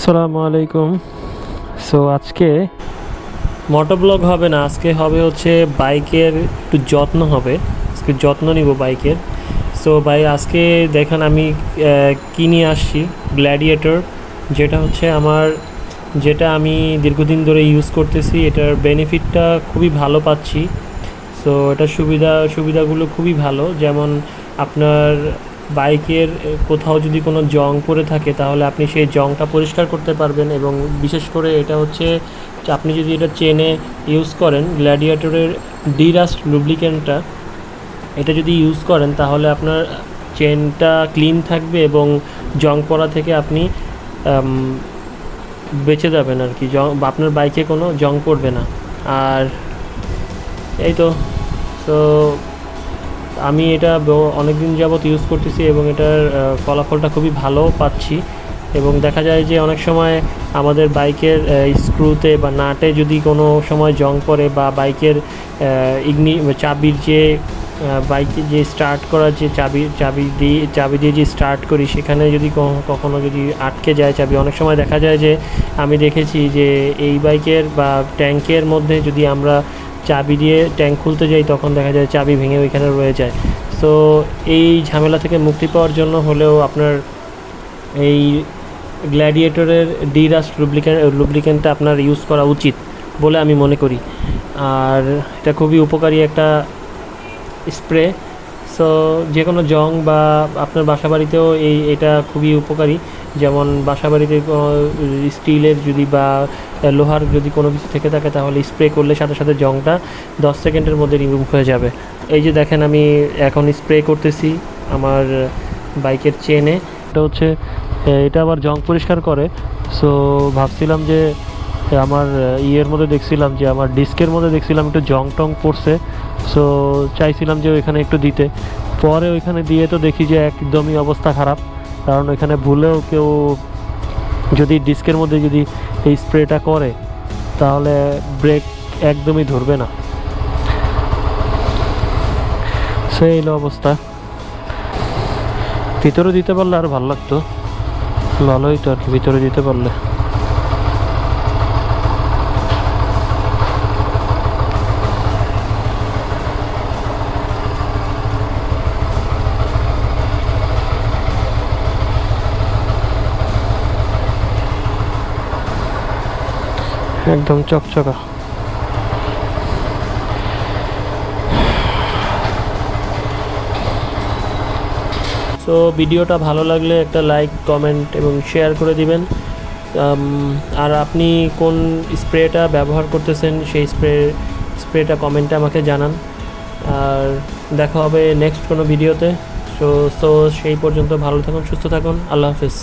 আসসালামু আলাইকুম। সো আজকে মোটো ব্লগ হবে না, আজকে হবে হচ্ছে বাইকের একটু যত্ন হবে। আজকে যত্ন নিব বাইকের। সো ভাই আজকে দেখেন আমি কী নিয়ে আসছি, গ্ল্যাডিয়েটর, যেটা হচ্ছে যেটা আমি দীর্ঘদিন ধরে ইউজ করতেছি। এটার বেনিফিটটা খুবই ভালো পাচ্ছি। সো এটার সুবিধাগুলো খুবই ভালো। যেমন আপনার বাইকের কোথাও যদি কোনো জং পড়ে থাকে তাহলে আপনি সেই জংটা পরিষ্কার করতে পারবেন। এবং বিশেষ করে এটা হচ্ছে আপনি যদি এটা চেনে ইউজ করেন, গ্ল্যাডিয়েটরের ডিরাস্ট লুব্রিক্যান্টটা, এটা যদি ইউজ করেন তাহলে আপনার চেনটা ক্লিন থাকবে এবং জং পড়া থেকে আপনি বেঁচে যাবেন আর কি। আপনার বাইকে কোনো জং পড়বে না। আর এই তো। সো আমি এটা অনেক দিন যাবৎ ইউজ করতেছি এবং এটার ফলাফলটা খুবই ভালো পাচ্ছি। এবং দেখা যায় যে অনেক সময় আমাদের বাইকের স্ক্রুতে বা নাটে যদি কোনো সময় জং পড়ে, বা বাইকের চাবির যে বাইকে যে স্টার্ট করার যে চাবি দিয়ে যে স্টার্ট করি, সেখানে যদি কখনো যদি আটকে যায় চাবি, অনেক সময় দেখা যায় যে আমি দেখেছি যে এই বাইকের বা ট্যাঙ্কের মধ্যে যদি আমরা চাবি দিয়ে ট্যাঙ্ক খুলতে যাই তখন দেখা যায় চাবি ভেঙে ওইখানে রয়ে যায়। সো এই ঝামেলা থেকে মুক্তি পাওয়ার জন্য হলেও আপনার এই গ্ল্যাডিয়েটরের ডিরাস্ট লুব্রিক্যান্টটা আপনার ইউজ করা উচিত বলে আমি মনে করি। আর এটা খুবই উপকারী একটা স্প্রে। সো যে কোনো জং বা আপনার বাসাবাড়িতেও এটা খুবই উপকারী। যেমন বাসাবাড়িতে স্টিলের যদি বা লোহার যদি কোনো কিছু থেকে থাকে তাহলে স্প্রে করলে সাথে সাথে জংটা 10 সেকেন্ডের মধ্যে রিমুভ হয়ে যাবে। এই যে দেখেন আমি এখন স্প্রে করতেছি আমার বাইকের চেনে। এটা হচ্ছে এটা আবার জং পরিষ্কার করে। সো ভাবছিলাম যে আমার ইয়ের মধ্যে দেখছিলাম যে আমার ডিস্কের মধ্যে দেখছিলাম একটু জং টং পড়ছে। সো চাইছিলাম যে ওইখানে একটু দিতে, পরে ওইখানে দিয়ে তো দেখি যে একদমই অবস্থা খারাপ। কারণ ওইখানে ভুলেও কেউ যদি ডিস্কের মধ্যে যদি এই স্প্রেটা করে তাহলে ব্রেক একদমই ধরবে না। সেই হলো অবস্থা। ভিতরে দিতে পারলে আর ভালো লাগতো, ভালোই তো আর কি ভিতরে দিতে পারলে। একদম চকচকা। সো ভিডিওটা ভালো লাগলে একটা লাইক, কমেন্ট এবং শেয়ার করে দিবেন। আর আপনি কোন স্প্রেটা ব্যবহার করতেছেন সেই স্প্রেটা কমেন্টে আমাকে জানান। আর দেখা হবে নেক্সট কোনো ভিডিওতে। সো সেই পর্যন্ত ভালো থাকুন, সুস্থ থাকুন। আল্লাহ হাফেজ।